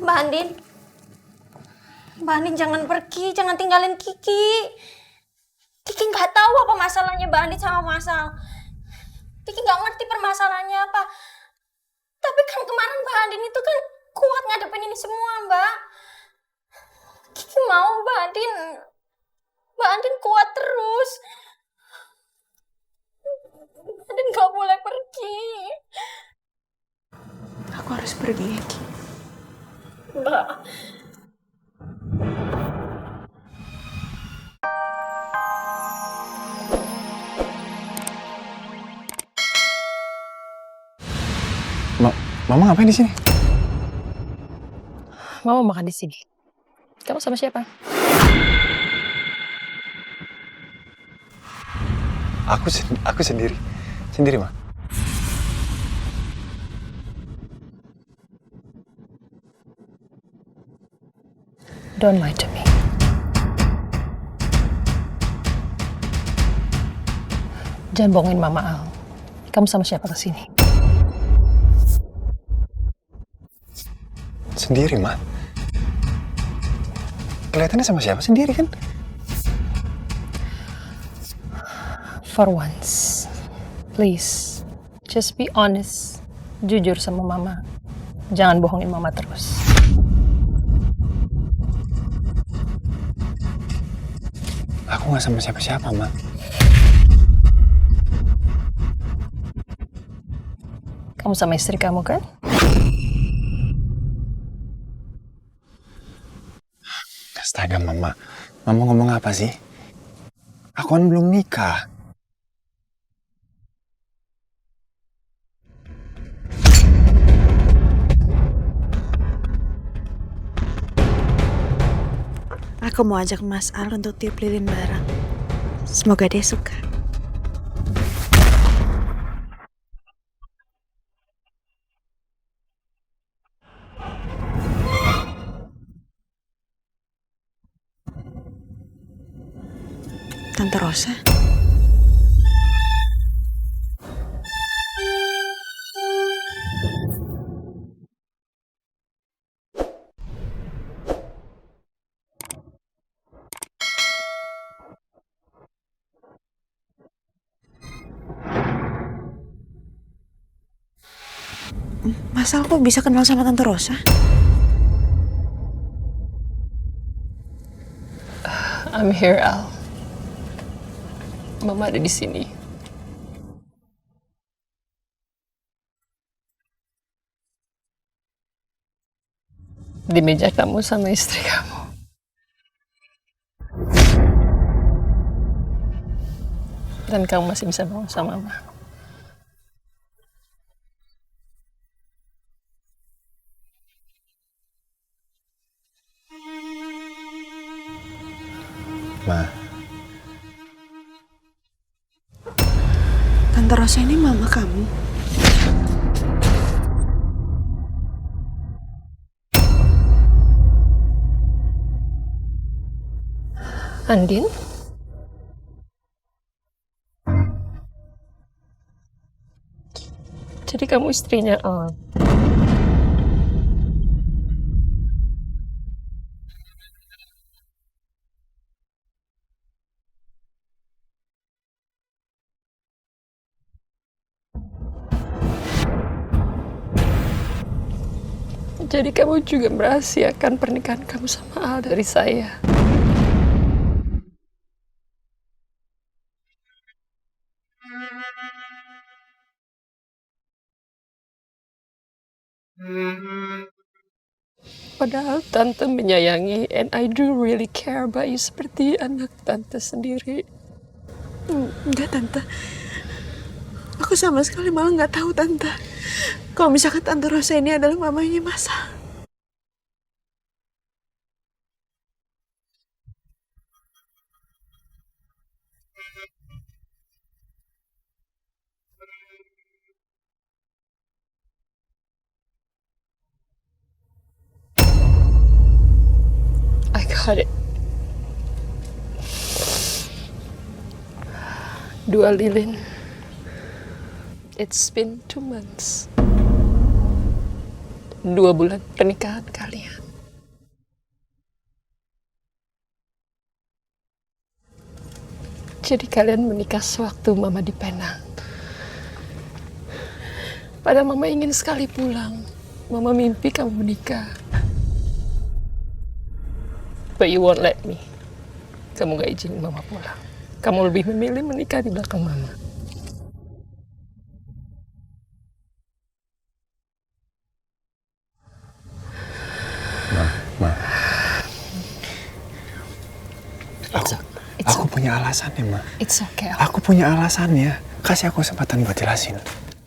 Mbak Andin. Mbak Andin jangan pergi, jangan tinggalin Kiki. Kiki nggak tahu apa masalahnya Mbak Andin sama Masal. Kiki nggak ngerti permasalahannya apa. Tapi kan kemarin Mbak Andin itu kan kuat ngadepin ini semua, Mbak. Kiki mau Mbak Andin kuat terus. Mbak Andin nggak boleh pergi. Aku harus pergi, Ki. Mbak. Mama ngapain di sini? Mama makan di sini. Kamu sama siapa? Aku sendiri. Sendiri, Ma. Don't lie to me. Jangan bohongin Mama Al. Kamu sama siapa kesini? Sendiri, Ma. Kelihatannya sama siapa? Sendiri kan? For once, please, just be honest. Jujur sama Mama. Jangan bohongin Mama terus. Aku nggak sama siapa-siapa, Ma. Kamu sama istri kamu kan? Astaga, Mama. Mama ngomong apa sih? Aku kan belum nikah. Aku mau ajak Mas Al untuk tiup lilin bareng. Semoga dia suka. Tante Rosa? Mas Al kok bisa kenal sama Tante Rosa? I'm here, Al. Mama ada di sini. Di meja kamu sama istri kamu. Dan kamu masih bisa bohong sama Mama. Ma, Tante Rosa ini mama kamu? Andin? Jadi kamu istrinya Al. Jadi kamu juga merahasiakan pernikahan kamu sama Al dari saya. Padahal tante menyayangi, and I do really care about you seperti anak tante sendiri. Enggak, Tante. Aku sama sekali malah nggak tahu, Tante. Kalau misalkan Tante Rosa ini adalah mamanya Mas Al. I got it. 2 lilin. It's been 2 months. 2 bulan pernikahan kalian. Jadi kalian menikah sewaktu Mama di Penang. Padahal Mama ingin sekali pulang. Mama mimpi kamu menikah. But you won't let me. Kamu gak izinin Mama pulang. Kamu lebih memilih menikah di belakang Mama. Ma. It's Aku punya alasannya, Ma. It's okay. Aku punya alasannya. Kasih aku kesempatan buat jelasin.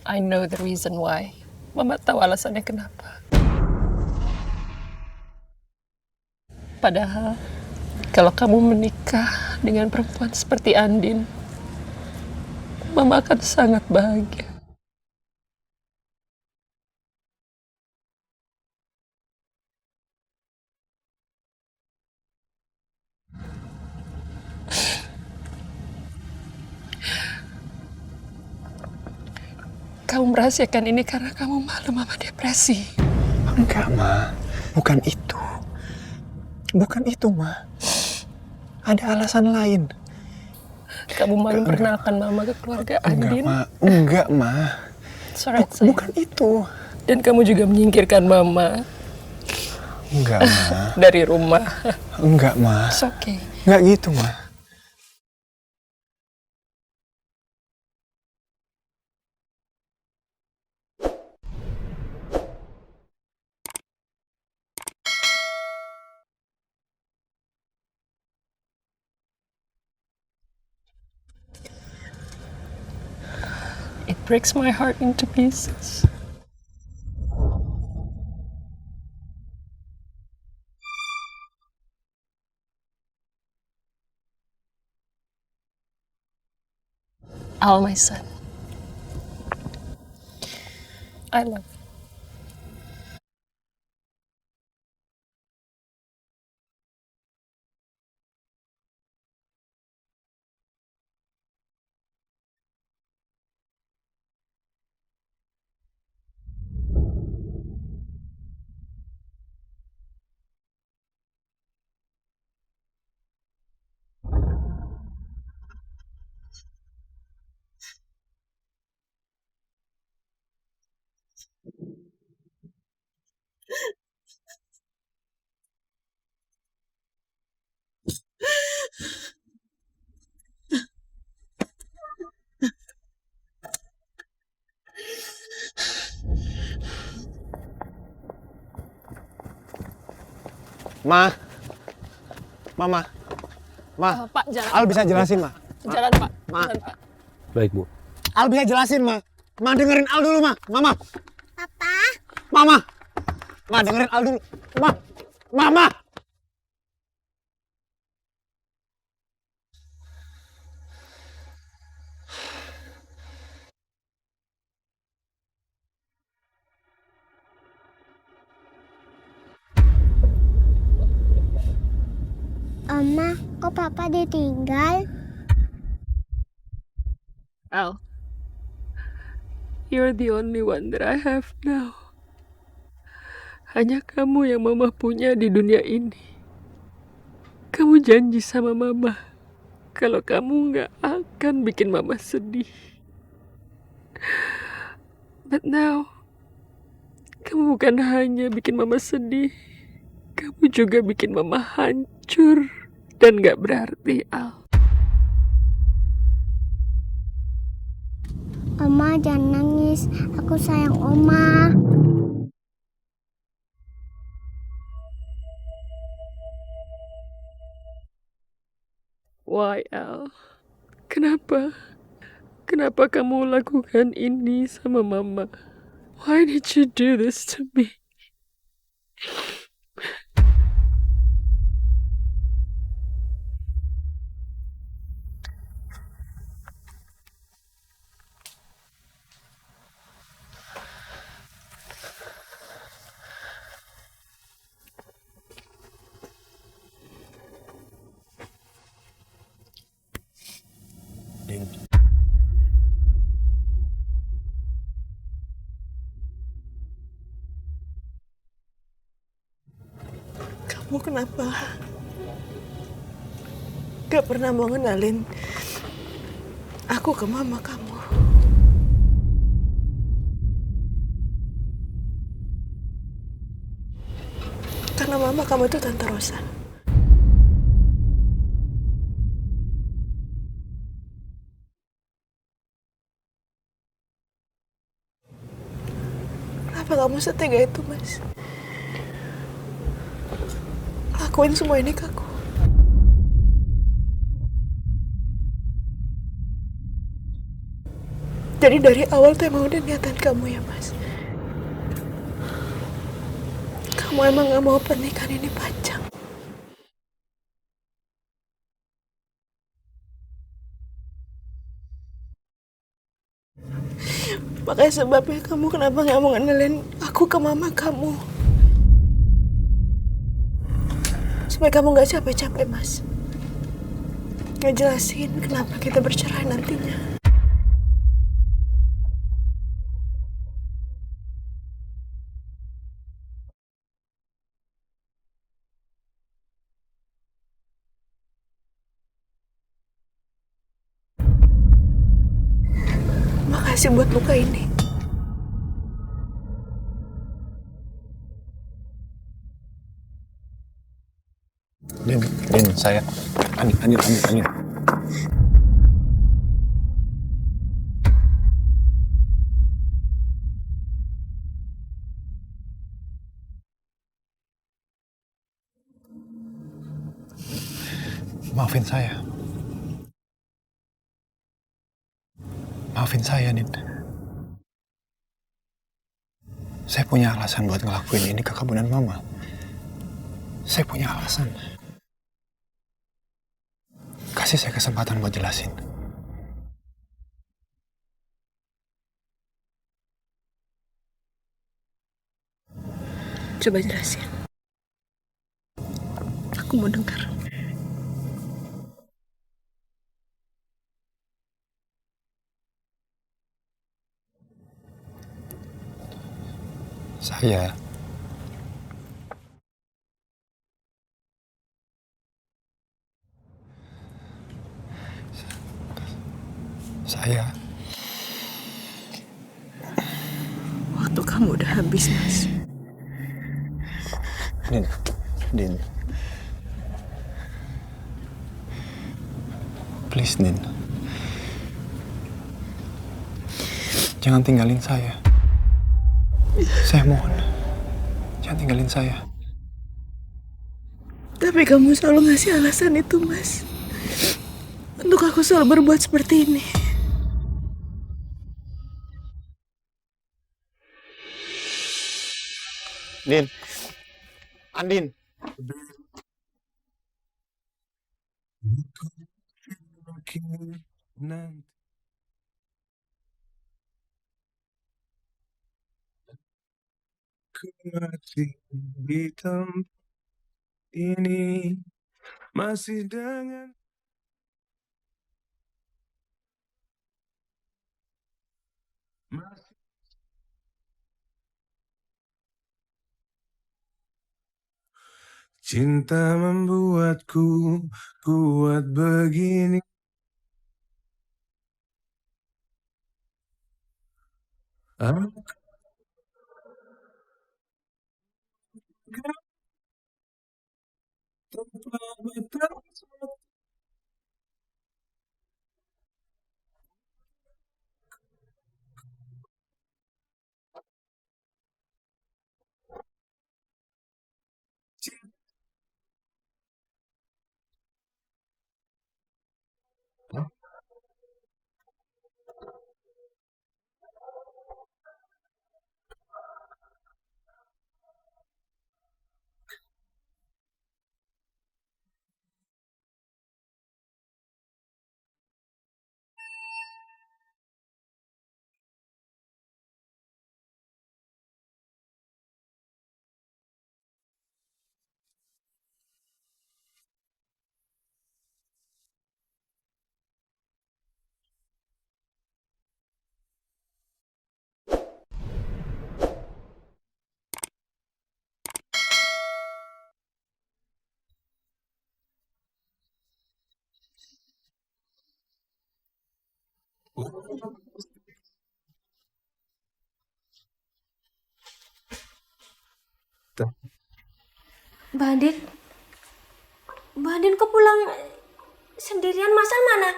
I know the reason why. Mama tahu alasannya kenapa. Padahal, kalau kamu menikah dengan perempuan seperti Andin, Mama akan sangat bahagia. Kamu merahasiakan ini karena kamu malu Mama depresi. Enggak, Ma. Bukan itu. Bukan itu, Ma. Ada alasan lain. Kamu malu perkenalkan Mama ke keluarga Andin. Enggak, Ma. Sorry, sayang. Bukan itu. Dan kamu juga menyingkirkan Mama Enggak, Ma. dari rumah. Enggak, Ma. It's okay. Enggak gitu, Ma. It breaks my heart into pieces. Al, my son. I love you. Ma. Mama. Ma. Pak, jalan. Al bisa jelasin, Ma. Jalan, Pak. Ma. Jalan, Pak. Baik, Bu. Al bisa jelasin, Ma. Ma, dengerin Al dulu, Ma. Mama. Papa. Mama. Ma, dengerin Al dulu. Ma. Mama. Oma, kok Papa ditinggal? Al, you're the only one that I have now. Hanya kamu yang Mama punya di dunia ini. Kamu janji sama Mama kalau kamu nggak akan bikin Mama sedih. But now, kamu bukan hanya bikin Mama sedih, kamu juga bikin Mama hancur dan nggak berarti, Al. Oma, jangan nangis. Aku sayang Oma. Why, Al? Kenapa? Kenapa kamu lakukan ini sama Mama? Why did you do this to me? Din. Kamu kenapa gak pernah mau ngenalin aku ke mama kamu? Karena mama kamu itu Tante Rosa. Kenapa kamu setega itu, Mas? Lakuin semua ini ke aku. Jadi dari awal tuh emang udah niatan kamu ya, Mas? Kamu emang gak mau pernikahan ini panjang. Makanya sebabnya kamu kenapa gak mau ngenalin aku ke mama kamu. Supaya kamu gak capek-capek, Mas. Ngejelasin kenapa kita bercerai nantinya. Makasih buat luka ini. Din, saya. Andin. Maafin saya. Maafin saya, Din. Saya punya alasan buat ngelakuin ini ke kamu dan mama. Saya punya alasan. Kasih saya kesempatan buat jelasin. Coba jelasin. Aku mau dengar. Saya Waktu kamu udah habis, Mas. Din. Please, Din. Jangan tinggalin saya. Saya mohon. Jangan tinggalin saya. Tapi kamu selalu ngasih alasan itu, Mas. Untuk aku selalu berbuat seperti ini. Din. Andin. Masih di tempat ini, masih dengan masih cinta membuatku kuat begini. Aku tanpa batas cinta. Mbak Andin? Mbak Andin kok pulang sendirian? Masal mana?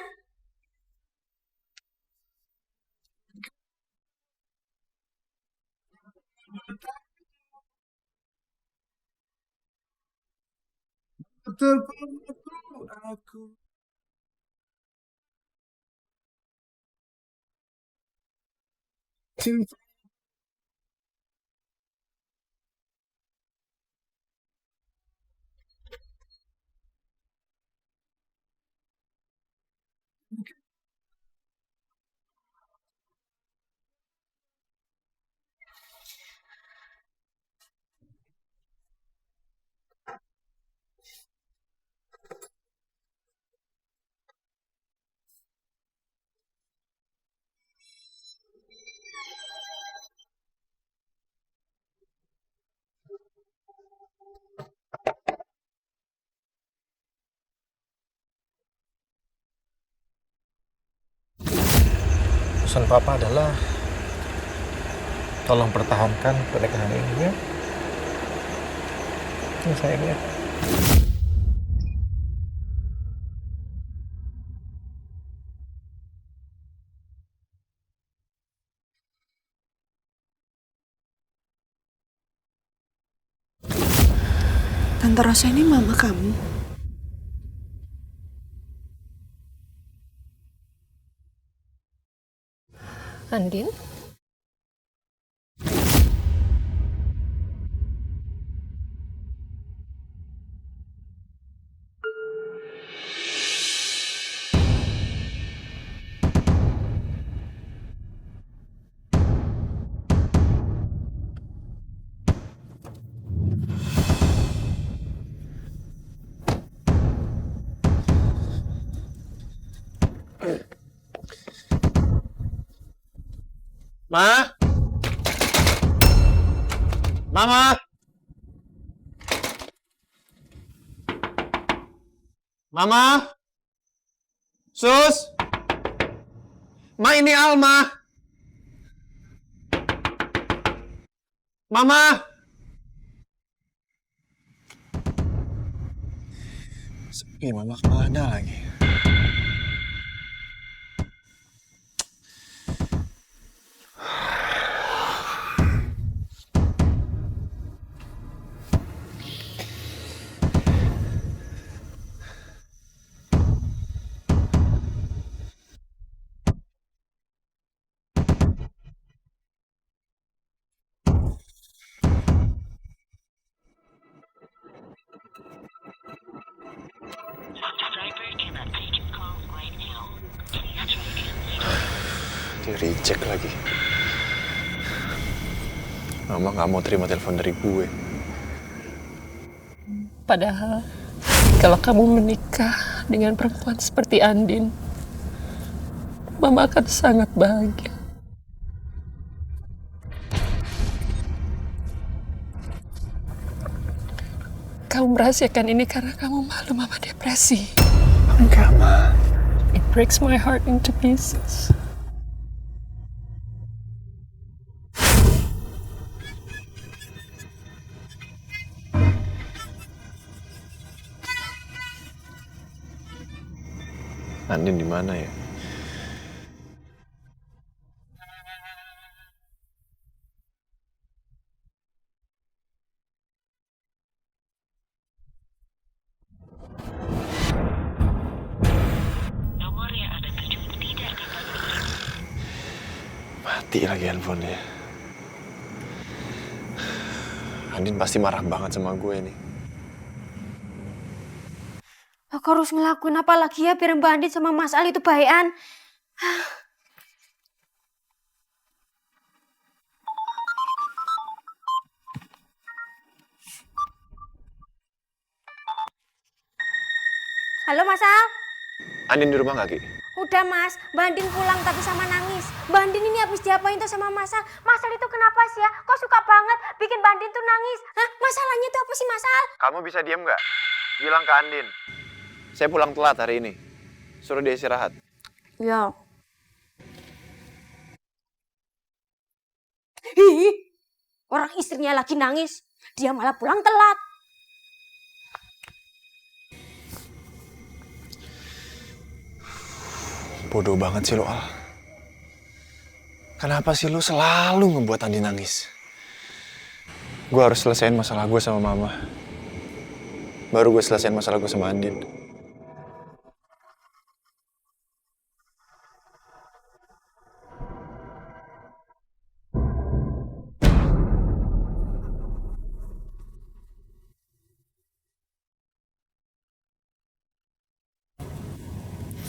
Terpaku aku. Cinta. Pesan papa adalah tolong pertahankan pernikahan ini ya. Ini sayang ya. Tante Rosa ini mama kamu. Andin? Ma? Mama? Mama? Sus? Ma, ini Alma. Mama? Sepi, Mama kemana lagi? Di reject lagi. Mama nggak mau terima telepon dari gue. Padahal kalau kamu menikah dengan perempuan seperti Andin, Mama akan sangat bahagia. Kamu merahasiakan ini karena kamu malu Mama depresi. Enggak, Ma. It breaks my heart into pieces. Andin di mana ya? Mati lagi handphonenya. Andin pasti marah banget sama gue nih. Aku harus ngelakuin apa lagi ya biar Mbak Andin sama Mas Ali itu baikan. Halo Mas Al. Andin di rumah nggak, Ki? Udah Mas, Mbak Andin pulang tapi sama nangis. Mbak Andin ini habis diapain tuh sama Mas Al? Mas Al itu kenapa sih ya? Kok suka banget bikin Mbak Andin tuh nangis? Hah? Masalahnya itu apa sih Mas Al? Kamu bisa diam nggak? Bilang ke Andin. Saya pulang telat hari ini. Suruh dia istirahat. Ya. Ih, orang istrinya lagi nangis, dia malah pulang telat. Bodoh banget sih lo, Al. Kenapa sih lo selalu ngebuat Andi nangis? Gue harus selesaiin masalah gue sama Mama. Baru gue selesaiin masalah gue sama Andin.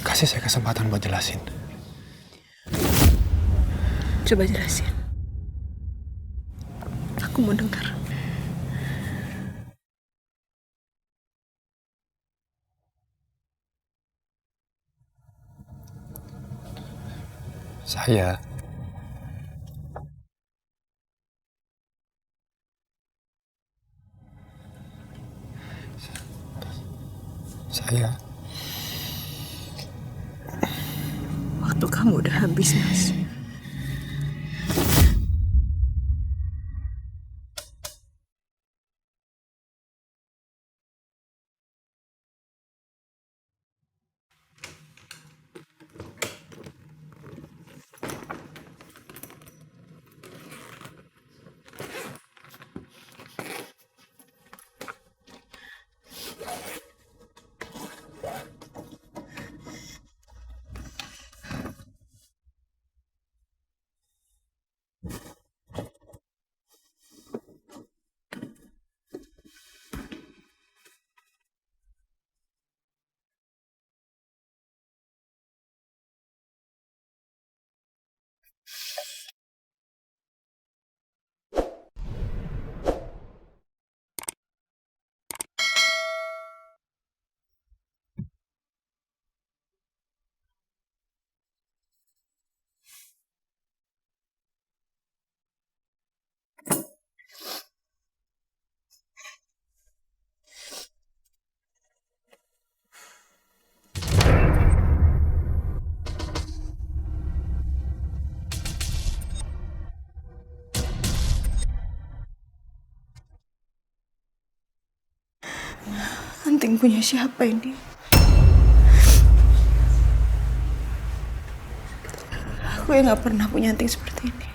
Kasih saya kesempatan buat jelasin. Coba jelasin. Aku mau dengar. Saya Waktu kamu udah habis, Mas. Anting punya siapa ini? Aku yang gak pernah punya anting seperti ini.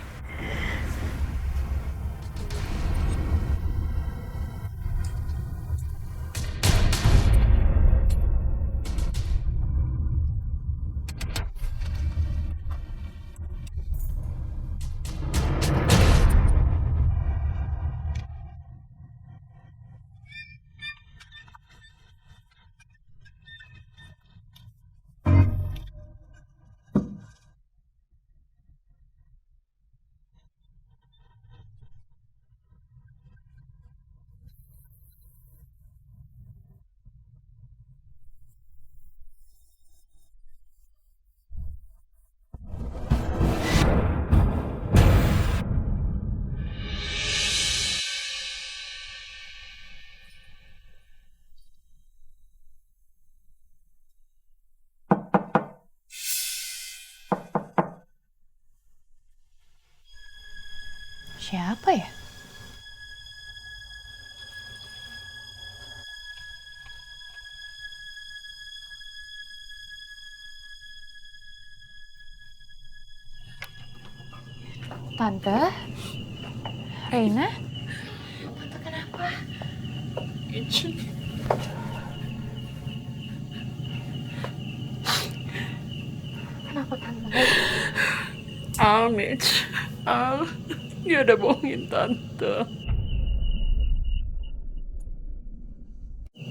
Siapa ya? Tante? Reina? Tante kenapa? Kenapa Tante? Al, Mitch. Al, dia udah bohongin Tante.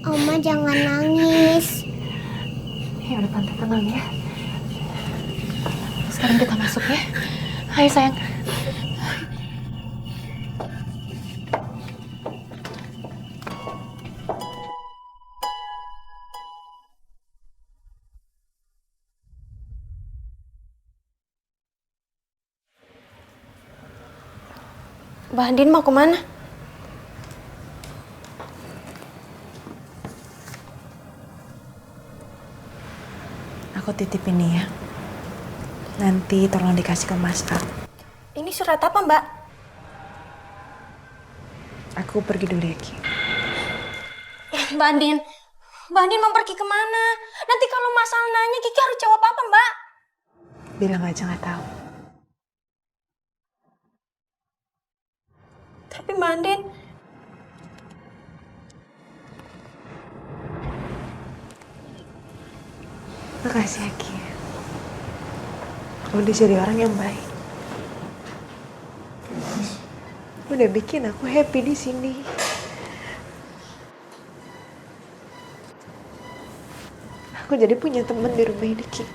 Oma jangan nangis. Ya udah Tante tenang ya. Sekarang kita masuk ya. Ayo sayang. Mbak Andin mau kemana? Aku titip ini ya. Nanti tolong dikasih ke Mas Al. Ini surat apa Mbak? Aku pergi dulu ya, Ki. Mbak Andin, Mbak Andin mau pergi kemana? Nanti kalau Mas Al nanya, Kiki harus jawab apa, Mbak? Bilang aja nggak tahu. Tapi Mbak Andin, Makasih ya, Ki. Udah jadi orang yang baik. Udah bikin aku happy di sini. Aku jadi punya teman di rumah ini, Ki.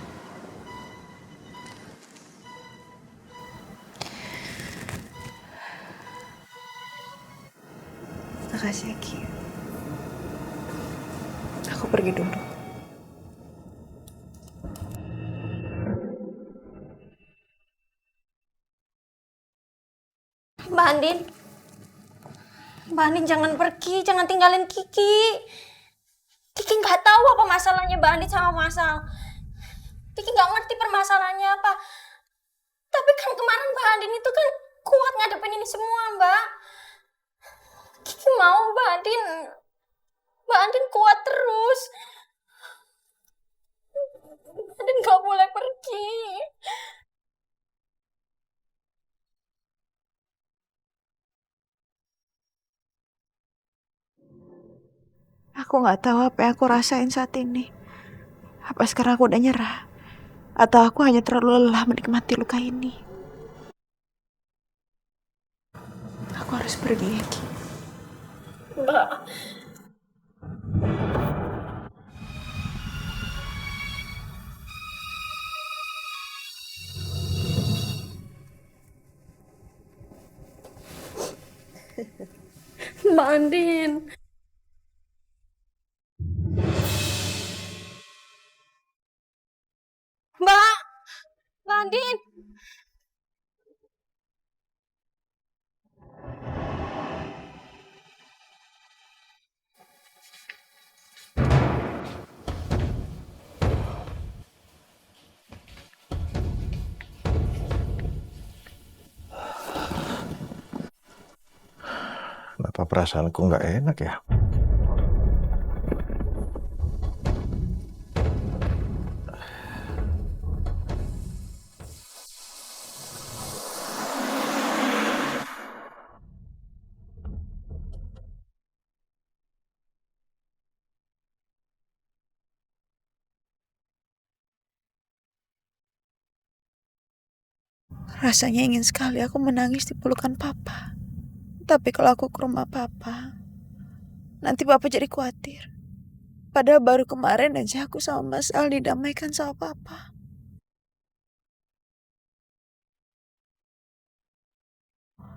Makasih ya, Ki. Aku pergi dulu. Mbak Andin. Mbak Andin jangan pergi, jangan tinggalin Kiki. Kiki nggak tahu apa masalahnya Mbak Andin sama Mas Al. Kiki nggak ngerti permasalahannya apa. Tapi kan kemarin Mbak Andin itu kan kuat ngadepin ini semua, Mbak. Kiki mau Mbak Andin kuat terus. Mbak Andin nggak boleh pergi. Aku nggak tahu apa yang aku rasain saat ini. Apa sekarang aku udah nyerah? Atau aku hanya terlalu lelah menikmati luka ini? Aku harus pergi ya, Ki. Mbak. Mbak Andin. Mbak Andin. Kenapa perasaanku nggak enak ya? Rasanya ingin sekali aku menangis di pelukan papa. Tapi kalau aku ke rumah papa, nanti papa jadi khawatir. Padahal baru kemarin aja aku sama Mas Al didamaikan sama papa.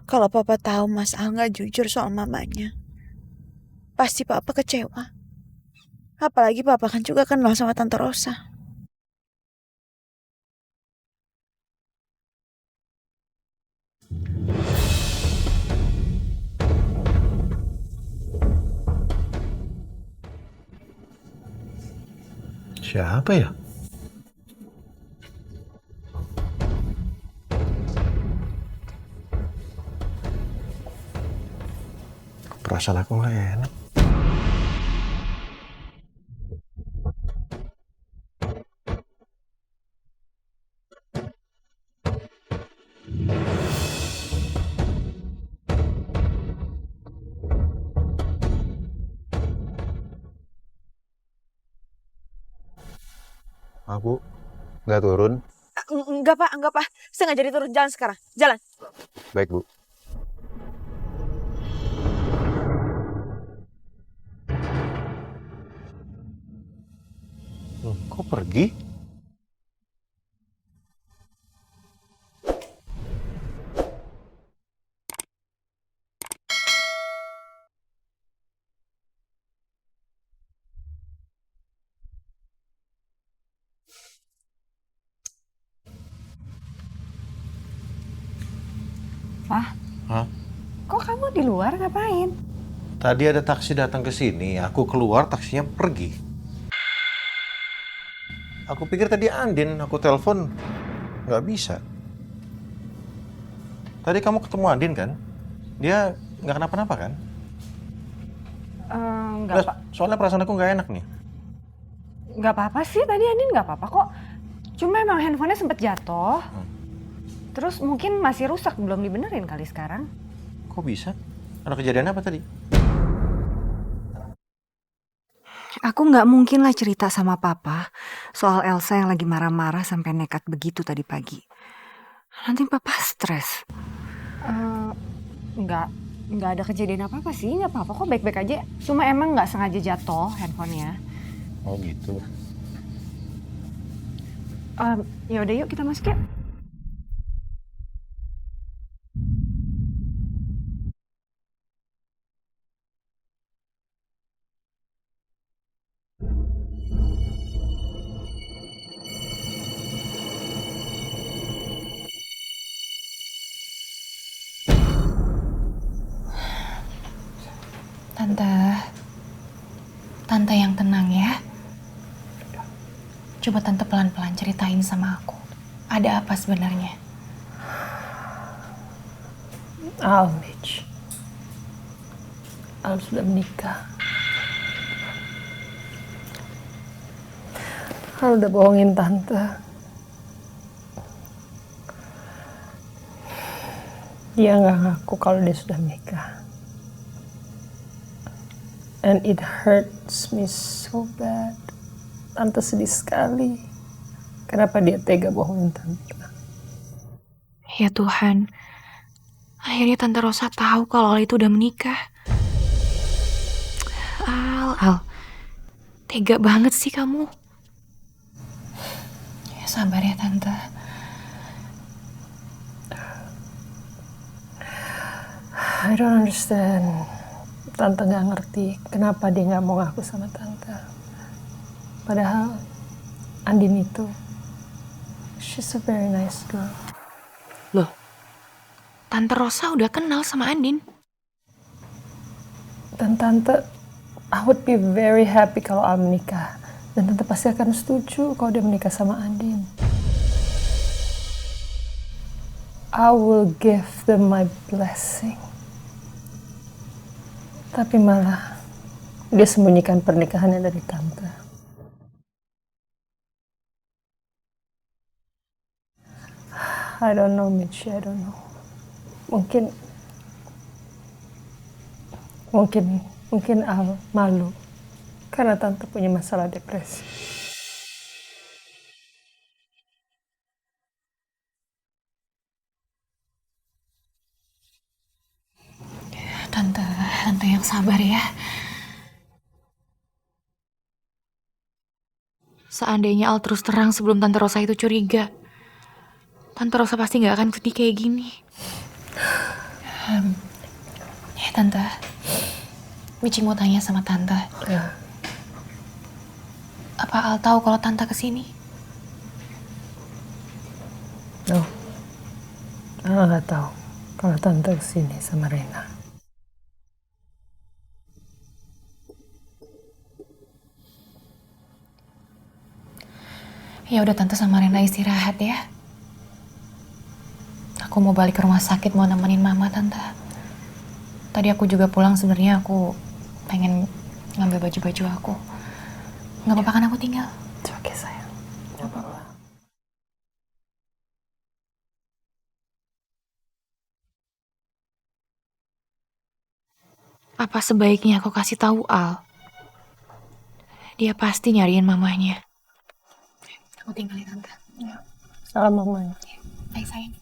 Kalau papa tahu Mas Al nggak jujur soal mamanya, pasti papa kecewa. Apalagi papa kan juga kenal sama Tante Rosa. Siapa ya? Perasaan aku nggak enak. Aku nggak turun. Enggak pak. Saya nggak jadi turun jalan sekarang. Jalan. Baik, Bu. Kok pergi? Wah, Hah? kok kamu di luar ngapain? Tadi ada taksi datang ke sini, aku keluar, taksinya pergi. Aku pikir tadi Andin, aku telepon, nggak bisa. Tadi kamu ketemu Andin kan? Dia nggak kenapa-napa kan? Enggak, Pak. Soalnya perasaan aku nggak enak nih. Enggak apa-apa sih, tadi Andin enggak apa-apa kok. Cuma emang handphonenya sempet jatuh. Terus mungkin masih rusak, belum dibenerin kali sekarang. Kok bisa? Ada kejadian apa tadi? Aku nggak mungkin lah cerita sama papa soal Elsa yang lagi marah-marah sampai nekat begitu tadi pagi. Nanti papa stres. Enggak ada kejadian apa-apa sih, enggak apa-apa kok, baik-baik aja. Cuma emang nggak sengaja jatuh handphonenya. Oh gitu. Ya udah yuk kita masuk ya. Tante yang tenang ya. Coba tante pelan-pelan ceritain sama aku. Ada apa sebenarnya? Mitch. Al sudah menikah. Al udah bohongin tante. Dia nggak ngaku kalau dia sudah menikah. And it hurts me so bad. Tante sedih sekali. Kenapa dia tega bohongin tante? Ya Tuhan. Akhirnya Tante Rosa tahu kalau Al itu udah menikah. Al. Tega banget sih kamu. Ya sabar ya Tante. I don't understand. Tante gak ngerti kenapa dia gak mau ngaku sama tante. Padahal Andin itu, she's a very nice girl. Loh, Tante Rosa udah kenal sama Andin. Dan tante, I would be very happy kalau Al menikah. Dan tante pasti akan setuju kalau dia menikah sama Andin. I will give them my blessing. Tapi malah dia sembunyikan pernikahannya dari tante. I don't know, Mitch, I don't know. Mungkin Al malu karena tante punya masalah depresi. Tante yang sabar ya. Seandainya Al terus terang sebelum Tante Rosa itu curiga, Tante Rosa pasti gak akan sedih kayak gini. Ya Tante, Michi mau tanya sama Tante. Ya. Apa Al tahu kalau Tante kesini? No, Al nggak tahu kalau tante kesini sama Rena. Ya udah Tante sama Rena istirahat ya. Aku mau balik ke rumah sakit mau nemenin Mama Tante. Tadi aku juga pulang sebenarnya aku pengen ngambil baju-baju aku. Nggak apa-apa kan aku tinggal? Oke sayang. Nggak apa-apa. Apa sebaiknya aku kasih tahu Al? Dia pasti nyariin mamanya. Aku tinggal ya Tante. Salam mamanya. Baik sayang.